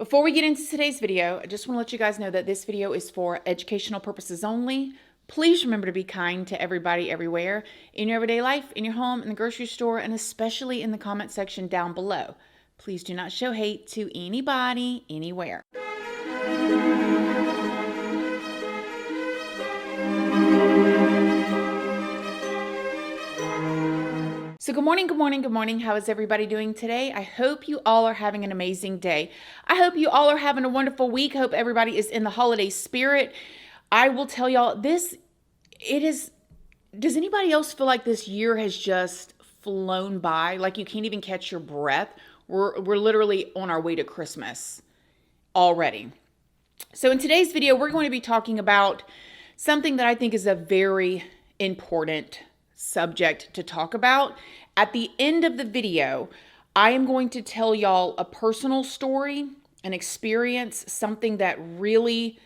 Before we get into today's video, I just want to let you guys know that this video is for educational purposes only. Please remember to be kind to everybody everywhere, in your everyday life, in your home, in the grocery store, and especially in the comment section down below. Please do not show hate to anybody, anywhere. So good morning, good morning, good morning. How is everybody doing today? I hope you all are having an amazing day. I hope you all are having a wonderful week. I hope everybody is in the holiday spirit. I will tell y'all does anybody else feel like this year has just flown by? Like you can't even catch your breath? We're literally on our way to Christmas already. So in today's video, we're going to be talking about something that I think is a very important subject to talk about. At the end of the video, I am going to tell y'all a personal story, an experience, something that really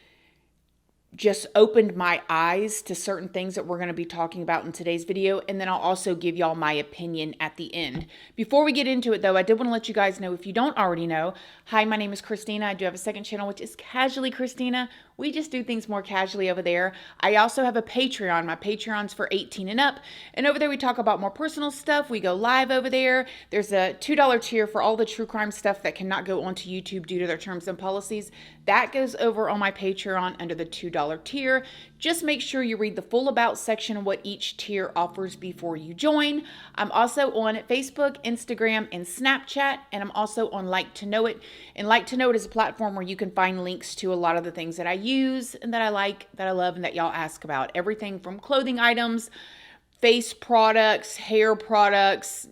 just opened my eyes to certain things that we're going to be talking about in today's video. And then I'll also give y'all my opinion at the end. Before we get into it though, I did want to let you guys know, if you don't already know, hi, my name is Christina. I do have a second channel, which is Casually Christina. We just do things more casually over there. I also have a Patreon. My Patreon's for 18 and up. And over there we talk about more personal stuff. We go live over there. There's a $2 tier for all the true crime stuff that cannot go onto YouTube due to their terms and policies. That goes over on my Patreon under the $2 tier. Just make sure you read the full about section of what each tier offers before you join. I'm also on Facebook, Instagram, and Snapchat, and I'm also on Like to Know It. And Like to Know It is a platform where you can find links to a lot of the things that I use and that I like, that I love, and that y'all ask about. Everything from clothing items, face products, hair products,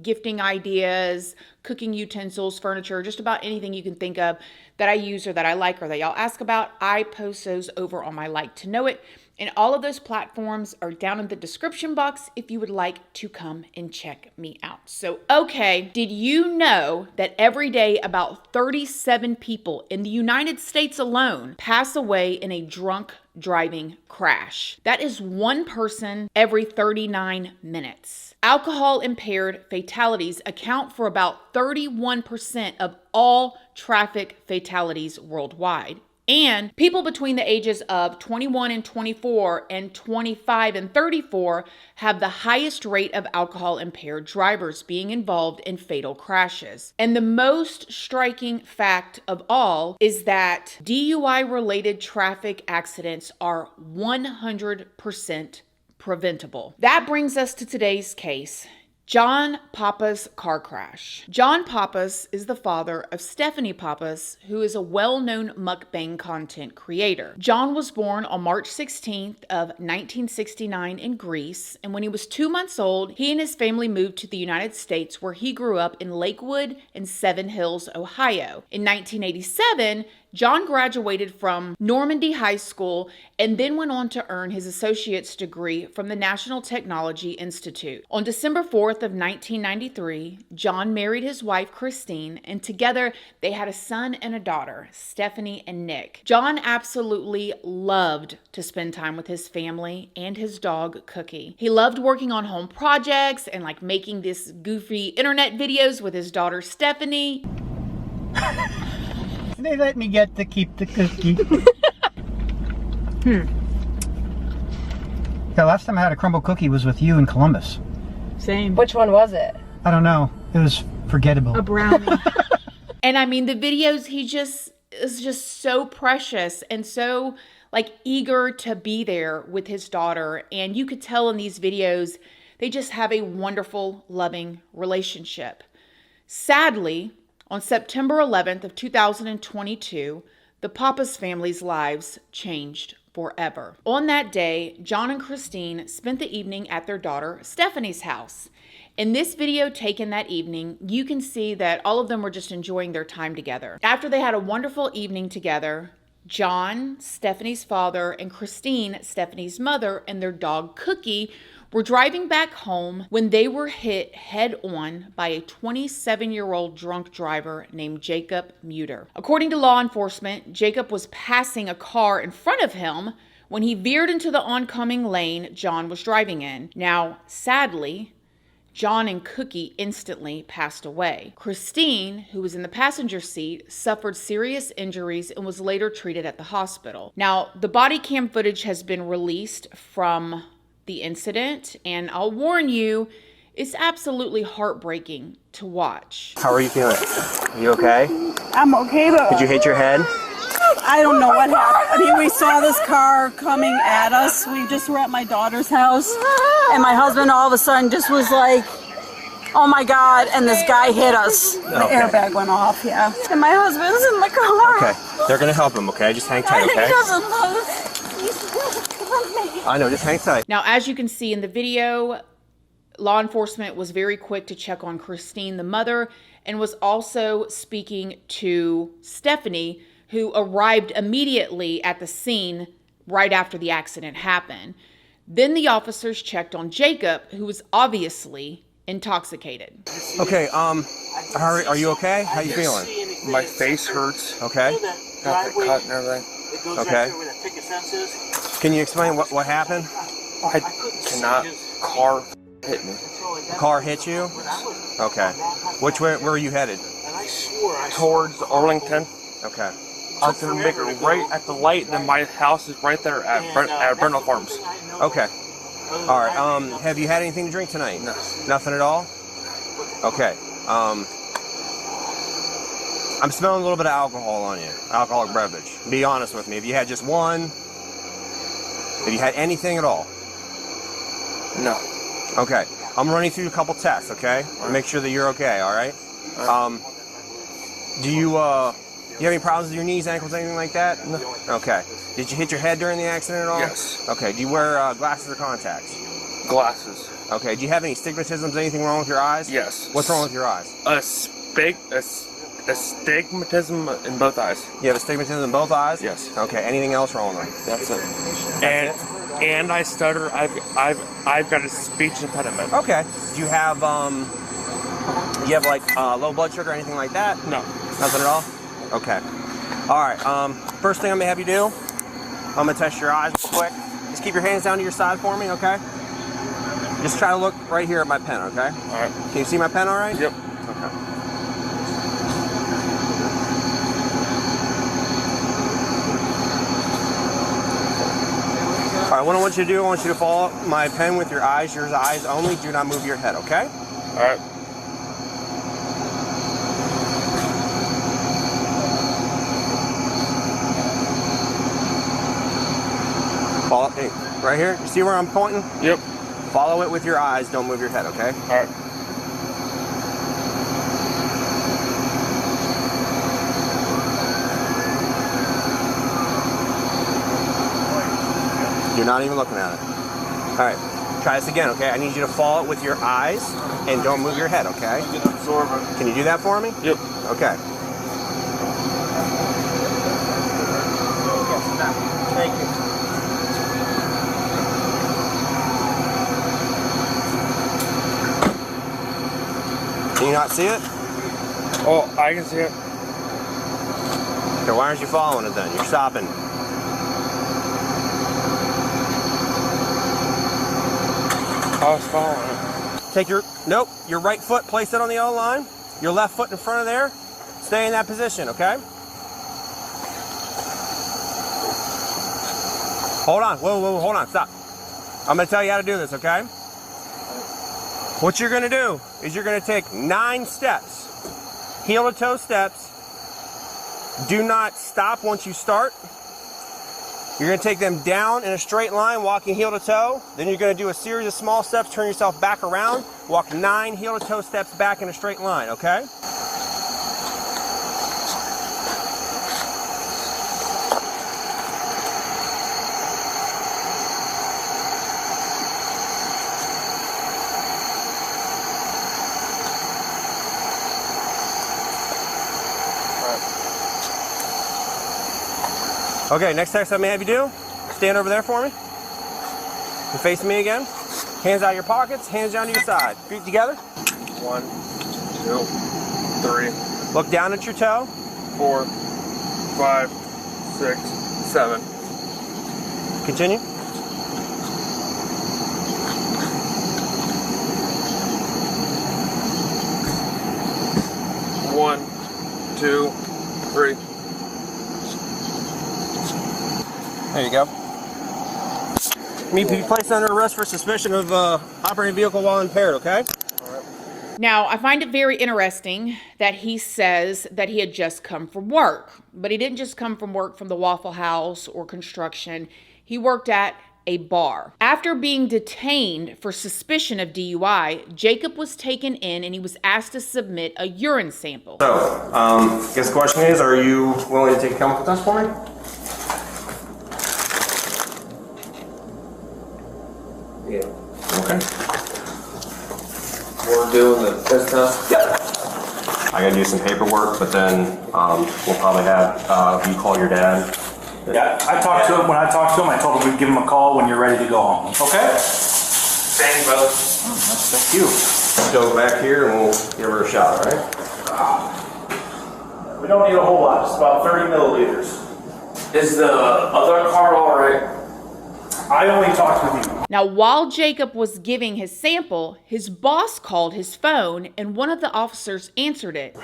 gifting ideas, cooking utensils, furniture, just about anything you can think of that I use or that I like or that y'all ask about. I post those over on my Like to Know It. And all of those platforms are down in the description box if you would like to come and check me out. So, okay, did you know that every day about 37 people in the United States alone pass away in a drunk driving crash? That is one person every 39 minutes. Alcohol impaired fatalities account for about 31% of all traffic fatalities worldwide. And people between the ages of 21 and 24 and 25 and 34 have the highest rate of alcohol impaired drivers being involved in fatal crashes. And the most striking fact of all is that DUI related traffic accidents are 100% preventable. That brings us to today's case. John Pappas car crash. John Pappas is the father of Stephanie Pappas, who is a well-known mukbang content creator. John was born on March 16th of 1969 in Greece, and when he was 2 months old, he and his family moved to the United States, where he grew up in Lakewood and Seven Hills, Ohio. In 1987, John graduated from Normandy High School and then went on to earn his associate's degree from the National Technology Institute. On December 4th of 1993, John married his wife, Kristine, and together they had a son and a daughter, Stephanie and Nick. John absolutely loved to spend time with his family and his dog, Cookie. He loved working on home projects and like making this goofy internet videos with his daughter, Stephanie. They let me get to keep the cookie. The last time I had a crumble cookie was with you in Columbus. Same. Which one was it? I don't know. It was forgettable. A brownie. And I mean, the videos, he just is just so precious and so like eager to be there with his daughter. And you could tell in these videos, they just have a wonderful, loving relationship. Sadly, on September 11th of 2022, the Pappas family's lives changed forever. On that day, John and Kristine spent the evening at their daughter Stephanie's house. In this video taken that evening, you can see that all of them were just enjoying their time together. After they had a wonderful evening together, John, Stephanie's father, and Kristine, Stephanie's mother, and their dog Cookie were driving back home when they were hit head-on by a 27-year-old drunk driver named Jacob Muiter. According to law enforcement, Jacob was passing a car in front of him when he veered into the oncoming lane John was driving in. Now, sadly, John and Cookie instantly passed away. Kristine, who was in the passenger seat, suffered serious injuries and was later treated at the hospital. Now, the body cam footage has been released from the incident, and I'll warn you, it's absolutely heartbreaking to watch. How are you feeling? Are you okay? I'm okay, but Did you hit your head? I don't know what happened. I mean, we saw this car coming at us. We just were at my daughter's house, and my husband all of a sudden just was like, oh my God, and this guy hit us. The airbag went off, yeah. And my husband's in the car. Okay, they're gonna help him, okay? Just hang tight, okay? He doesn't move. He's me. I know, just hang tight. Now, as you can see in the video, law enforcement was very quick to check on Kristine, the mother, and was also speaking to Stephanie, who arrived immediately at the scene right after the accident happened. Then the officers checked on Jacob, who was obviously intoxicated. Okay, are you okay? How you feeling? My face hurts. Okay. Got the cut and everything. Okay. Can you explain what happened? I cannot. Car hit me. The car hit you? Okay. Which way, where are you headed? Towards Arlington. Okay. I was gonna make it right at the light, and then my house is right there at Brendel Farms. Okay. All right. Have you had anything to drink tonight? No. Nothing at all? Okay. I'm smelling a little bit of alcohol on you. Alcoholic beverage. Be honest with me. Have you had just one? Have you had anything at all? No. Okay. I'm running through a couple tests, okay? Make sure that you're okay, all right? Do you have any problems with your knees, ankles, anything like that? No. Okay. Did you hit your head during the accident at all? Yes. Okay. Do you wear glasses or contacts? Glasses. Okay. Do you have any stigmatisms, anything wrong with your eyes? Yes. What's wrong with your eyes? A stigmatism in both eyes. You have a stigmatism in both eyes? Yes. Okay. Anything else wrong with them? That's it. And I stutter. I've got a speech impediment. Okay. Do you have like low blood sugar or anything like that? No. Nothing at all? Okay. All right. First thing I'm gonna have you do, I'm gonna test your eyes real quick. Just keep your hands down to your side for me, okay? Just try to look right here at my pen, okay? All right. Can you see my pen all right? Yep. Okay. All right, what I want you to do, I want you to follow my pen with your eyes only. Do not move your head, okay? All right. Follow, hey, right here. You see where I'm pointing? Yep. Follow it with your eyes. Don't move your head, okay? All right. You're not even looking at it. All right. Try this again, okay? I need you to follow it with your eyes and don't move your head, okay? Absorb it. Can you do that for me? Yep. Okay. Thank you. Can you not see it? Oh, I can see it. Okay, why aren't you following it then? You're stopping. I was following it. Take your right foot, place it on the yellow line. Your left foot in front of there. Stay in that position, okay? Hold on, whoa, hold on, stop. I'm gonna tell you how to do this, okay? What you're gonna do is you're gonna take 9 steps, heel to toe steps. Do not stop once you start. You're gonna take them down in a straight line, walking heel to toe. Then you're gonna do a series of small steps, turn yourself back around, walk 9 heel to toe steps back in a straight line, okay? Okay, next text I may have you do, stand over there for me. And face me again. Hands out of your pockets, hands down to your side. Feet together. 1, 2, 3. Look down at your toe. 4, 5, 6, 7. Continue. 2, 3. There you go. Me be placed under arrest for suspicion of operating a vehicle while impaired, okay? Now, I find it very interesting that he says that he had just come from work, but he didn't just come from work from the Waffle House or construction. He worked at a bar. After being detained for suspicion of DUI, Jacob was taken in and he was asked to submit a urine sample. So, I guess the question is, are you willing to take a chemical test for me? Yeah. Okay. We're doing the test test? Yep. I gotta do some paperwork, but then we'll probably have you call your dad. Yeah, I talked to him. When I talked to him, I told him we'd give him a call when you're ready to go home. Okay? Thanks, brother. Thank you. Go back here and we'll give her a shot, all right? We don't need a whole lot, just about 30 milliliters. Is the other car all right? I only talked with you. Now, while Jacob was giving his sample, his boss called his phone and one of the officers answered it.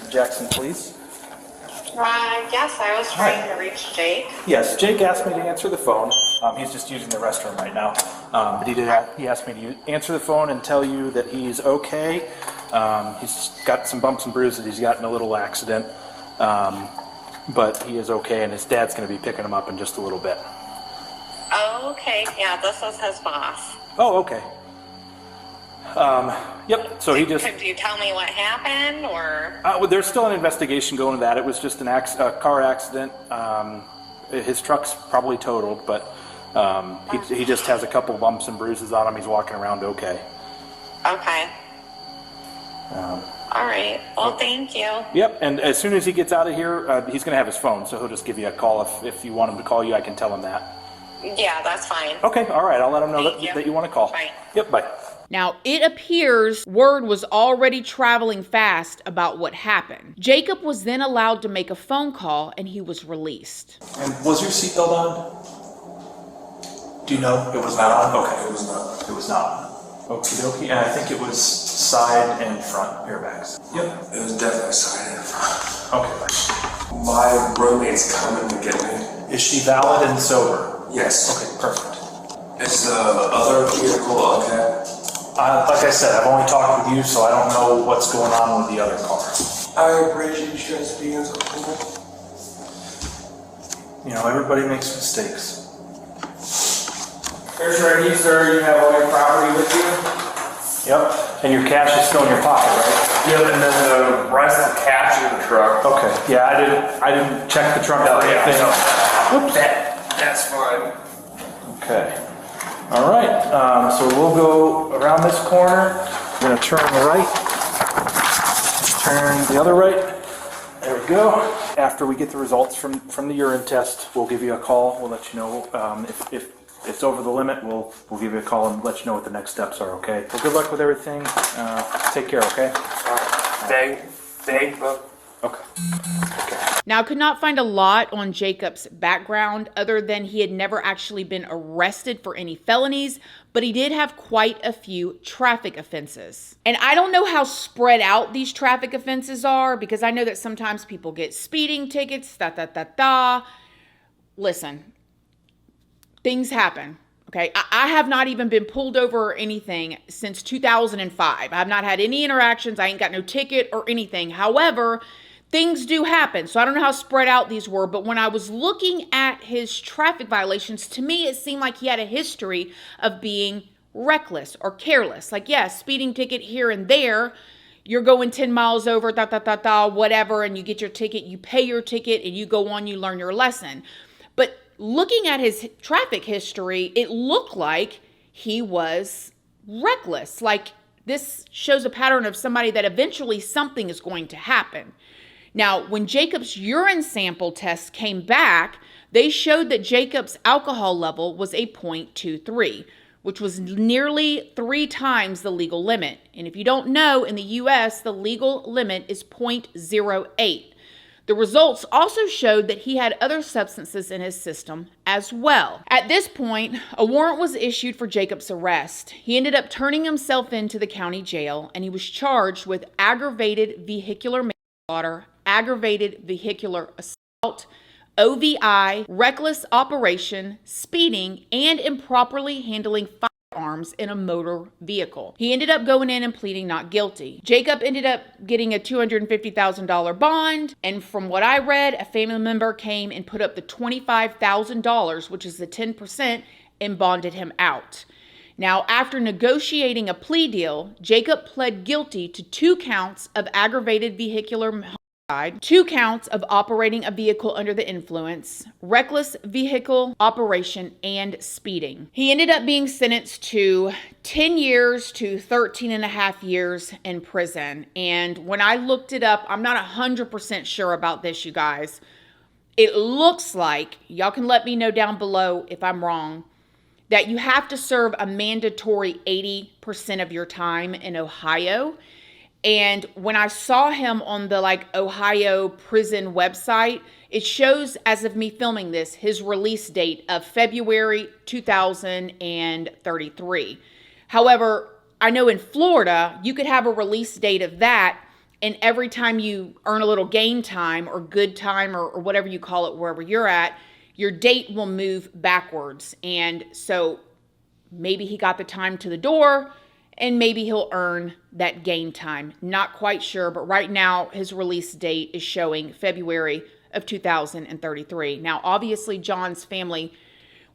Jackson, please. Yes, I was trying to reach Jake. Yes, Jake asked me to answer the phone. He's just using the restroom right now. But he asked me to answer the phone and tell you that he's okay. He's got some bumps and bruises. He's got in a little accident. But he is okay, and his dad's going to be picking him up in just a little bit. Oh, okay. Yeah, this is his boss. Oh, okay. Yep, so he just... Could you tell me what happened, or? Well, there's still an investigation going to that. It was just a car accident. His truck's probably totaled, but he just has a couple bumps and bruises on him. He's walking around okay. Okay. All right. Well, thank you. Yep, and as soon as he gets out of here, he's going to have his phone, so he'll just give you a call. If you want him to call you, I can tell him that. Yeah, that's fine. Okay, all right. I'll let him know that you want to call. Bye. Yep, bye. Now, it appears word was already traveling fast about what happened. Jacob was then allowed to make a phone call and he was released. And was your seatbelt on? Do you know? It was not on? Okay, it was not. It was not on. Okie dokie. And I think it was side and front airbags. Yep. It was definitely side and front. Okay. My roommate's coming to get me. Is she valid and sober? Yes. Okay, perfect. Is the other vehicle okay? Like I said, I've only talked with you, so I don't know what's going on with the other car. I appreciate you guys being so cool. You know, everybody makes mistakes. Here's your ID, sir. You have all your property with you? Yep, and your cash is still in your pocket, right? Yep, and then the rest of the cash in the truck. Okay, yeah, I didn't check the trunk for anything. Whoops. That's fine. Okay. All right, so we'll go around this corner. We're going to turn right, turn the other right. There we go. After we get the results from the urine test, we'll give you a call. We'll let you know if it's over the limit. We'll give you a call and let you know what the next steps are, okay? Well, good luck with everything. Take care, okay? Thank you. Okay. Now, I could not find a lot on Jacob's background other than he had never actually been arrested for any felonies, but he did have quite a few traffic offenses. And I don't know how spread out these traffic offenses are, because I know that sometimes people get speeding tickets, Listen, things happen. Okay, I have not even been pulled over or anything since 2005. I have not had any interactions. I ain't got no ticket or anything. However, things do happen. So I don't know how spread out these were, but when I was looking at his traffic violations, to me, it seemed like he had a history of being reckless or careless. Like, yes, speeding ticket here and there. You're going 10 miles over, whatever, and you get your ticket, you pay your ticket, and you go on, you learn your lesson. But looking at his traffic history, it looked like he was reckless. Like, this shows a pattern of somebody that eventually something is going to happen. Now, when Jacob's urine sample test came back, they showed that Jacob's alcohol level was a 0.23, which was nearly 3 times the legal limit. And if you don't know, in the U.S., the legal limit is 0.08. The results also showed that he had other substances in his system as well. At this point, a warrant was issued for Jacob's arrest. He ended up turning himself into the county jail, and he was charged with aggravated vehicular manslaughter, aggravated vehicular assault, OVI, reckless operation, speeding, and improperly handling firearms in a motor vehicle. He ended up going in and pleading not guilty. Jacob ended up getting a $250,000 bond, and from what I read, a family member came and put up the $25,000, which is the 10%, and bonded him out. Now, after negotiating a plea deal, Jacob pled guilty to 2 counts of aggravated vehicular homicide, 2 counts of operating a vehicle under the influence, reckless vehicle operation, and speeding. He ended up being sentenced to 10 years to 13 and a half years in prison. And when I looked it up, I'm not 100% sure about this, you guys. It looks like, y'all can let me know down below if I'm wrong, that you have to serve a mandatory 80% of your time in Ohio. And when I saw him on the Ohio prison website, it shows, as of me filming this, his release date of February 2033. However, I know in Florida, you could have a release date of that, and every time you earn a little game time or good time or whatever you call it wherever you're at, your date will move backwards. And so maybe he got the time to the door and maybe he'll earn that game time. Not quite sure, but right now his release date is showing February of 2033. Now, obviously, John's family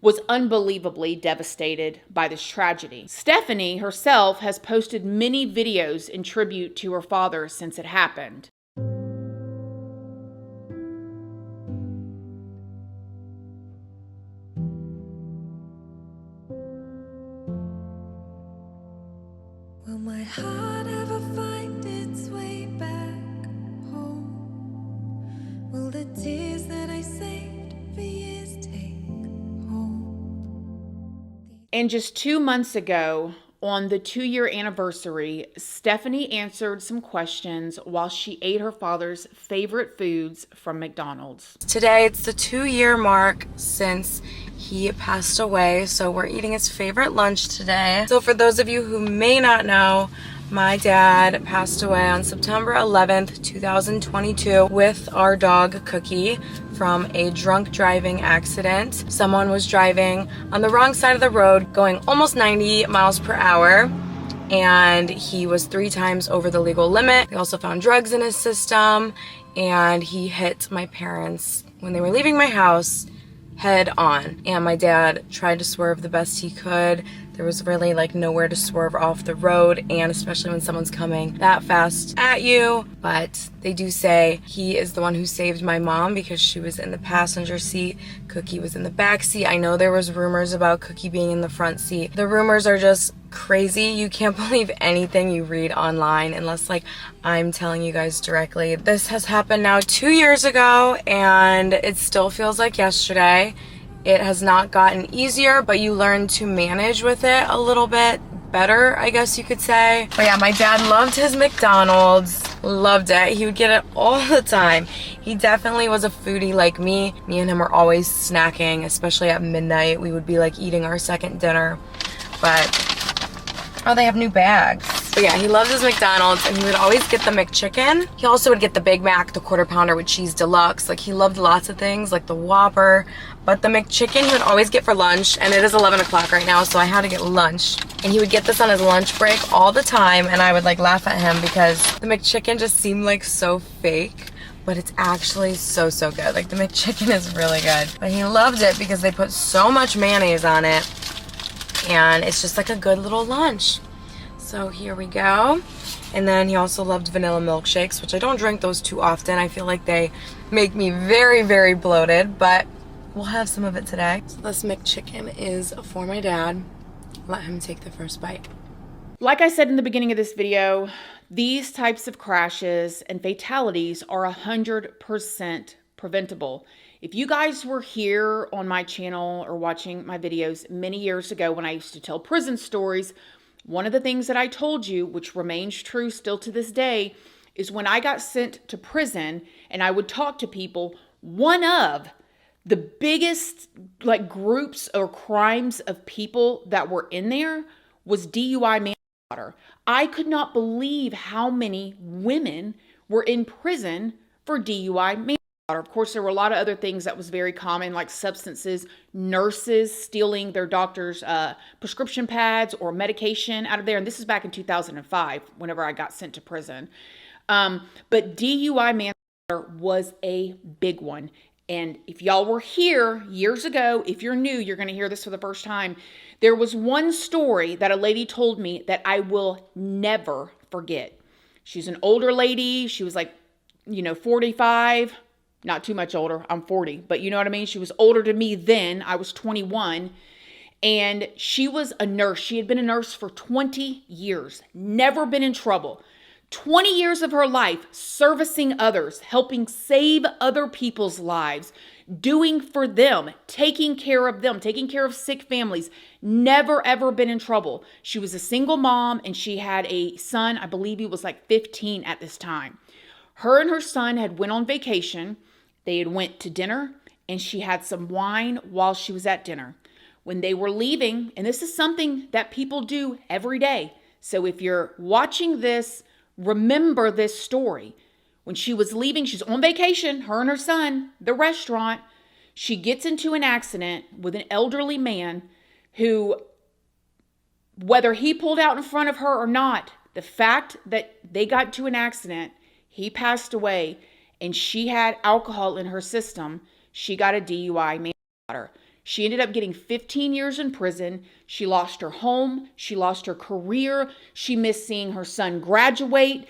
was unbelievably devastated by this tragedy. Stephanie herself has posted many videos in tribute to her father since it happened. Will my heart ever find its way back home? Will the tears that I saved for years take hold? And just 2 months ago, on the 2-year anniversary, Stephanie answered some questions while she ate her father's favorite foods from McDonald's. Today, it's the 2-year mark since he passed away, so we're eating his favorite lunch today. So for those of you who may not know, my dad passed away on September 11th, 2022 with our dog Cookie from a drunk driving accident. Someone was driving on the wrong side of the road going almost 90 miles per hour, and he was 3 times over the legal limit. They also found drugs in his system, and he hit my parents when they were leaving my house head on, and my dad tried to swerve the best he could. There was really nowhere to swerve off the road, and especially when someone's coming that fast at you. But they do say he is the one who saved my mom because she was in the passenger seat. Cookie was in the back seat. I know there was rumors about Cookie being in the front seat. The rumors are just crazy. You can't believe anything you read online unless I'm telling you guys directly. This has happened now 2 years ago, and it still feels like yesterday. It has not gotten easier, but you learn to manage with it a little bit better, I guess you could say. But yeah, my dad loved his McDonald's. Loved it. He would get it all the time. He definitely was a foodie like me. Me and him were always snacking, especially at midnight. We would be eating our second dinner. But, oh, they have new bags. But yeah, he loved his McDonald's, and he would always get the McChicken. He also would get the Big Mac, the Quarter Pounder with cheese deluxe. He loved lots of things, like the Whopper. But the McChicken he would always get for lunch, and it is 11 o'clock right now, so I had to get lunch. And he would get this on his lunch break all the time, and I would laugh at him because the McChicken just seemed so fake. But it's actually so good. The McChicken is really good. But he loved it because they put so much mayonnaise on it, and it's just a good little lunch. So here we go. And then he also loved vanilla milkshakes, which I don't drink those too often. I feel like they make me very, very bloated, but we'll have some of it today. So this McChicken is for my dad. Let him take the first bite. Like I said in the beginning of this video, these types of crashes and fatalities are 100% preventable. If you guys were here on my channel or watching my videos many years ago when I used to tell prison stories, one of the things that I told you, which remains true still to this day, is when I got sent to prison and I would talk to people, one of the biggest groups or crimes of people that were in there was DUI manslaughter. I could not believe how many women were in prison for DUI manslaughter. Of course, there were a lot of other things that was very common, like substances, nurses stealing their doctor's prescription pads or medication out of there. And this is back in 2005, whenever I got sent to prison. But DUI manslaughter was a big one. And if y'all were here years ago, if you're new, you're going to hear this for the first time. There was one story that a lady told me that I will never forget. She's an older lady. She was like, 45, not too much older. I'm 40, but you know what I mean? She was older than me then. I was 21. And she was a nurse. She had been a nurse for 20 years, never been in trouble. 20 years of her life servicing others, helping save other people's lives, doing for them, taking care of them, taking care of sick families, never ever been in trouble. She was a single mom and she had a son, I believe he was like 15 at this time. Her and her son had went on vacation. They had went to dinner and she had some wine while she was at dinner. When they were leaving, and this is something that people do every day. So if you're watching this, remember this story. When she was leaving, she's on vacation, her and her son, the restaurant. She gets into an accident with an elderly man who, whether he pulled out in front of her or not, the fact that they got into an accident, he passed away, and she had alcohol in her system, she got a DUI manslaughter. She ended up getting 15 years in prison. She lost her home. She lost her career. She missed seeing her son graduate,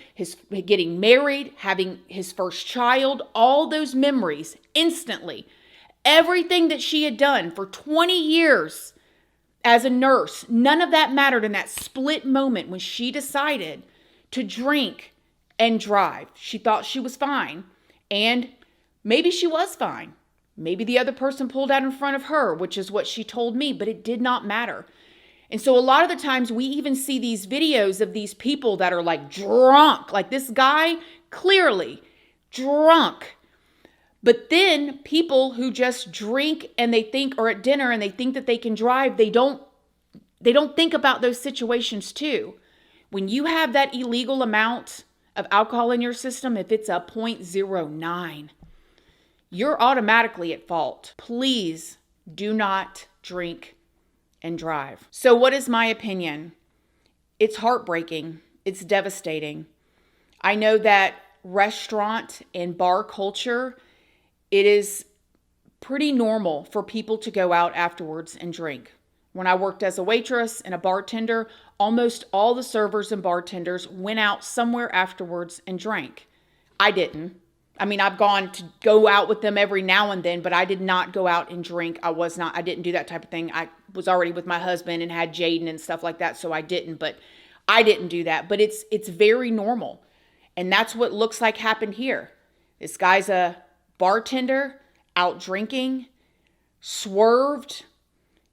getting married, having his first child, all those memories instantly. Everything that she had done for 20 years as a nurse, none of that mattered in that split moment when she decided to drink and drive. She thought she was fine, and maybe she was fine. Maybe the other person pulled out in front of her, which is what she told me, but it did not matter. And so a lot of the times we even see these videos of these people that are like drunk, like this guy, clearly drunk. But then people who just drink and they think, or at dinner and they think that they can drive, they don't think about those situations too. When you have that illegal amount of alcohol in your system, if it's a 0.09, you're automatically at fault. Please do not drink and drive. So what is my opinion? It's heartbreaking. It's devastating. I know that restaurant and bar culture, it is pretty normal for people to go out afterwards and drink. When I worked as a waitress and a bartender, almost all the servers and bartenders went out somewhere afterwards and drank. I didn't. I mean, I've gone to go out with them every now and then, but I did not go out and drink. I didn't do that type of thing. I was already with my husband and had Jaden and stuff like that, so I didn't, but I didn't do that. But it's very normal. And that's what looks like happened here. This guy's a bartender, out drinking, swerved,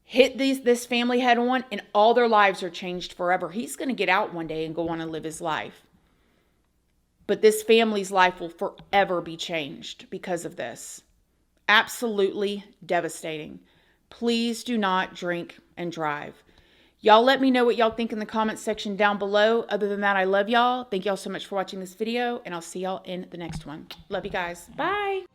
hit this family head on, and all their lives are changed forever. He's going to get out one day and go on and live his life. But this family's life will forever be changed because of this. Absolutely devastating. Please do not drink and drive. Y'all let me know what y'all think in the comments section down below. Other than that, I love y'all. Thank y'all so much for watching this video, and I'll see y'all in the next one. Love you guys. Bye.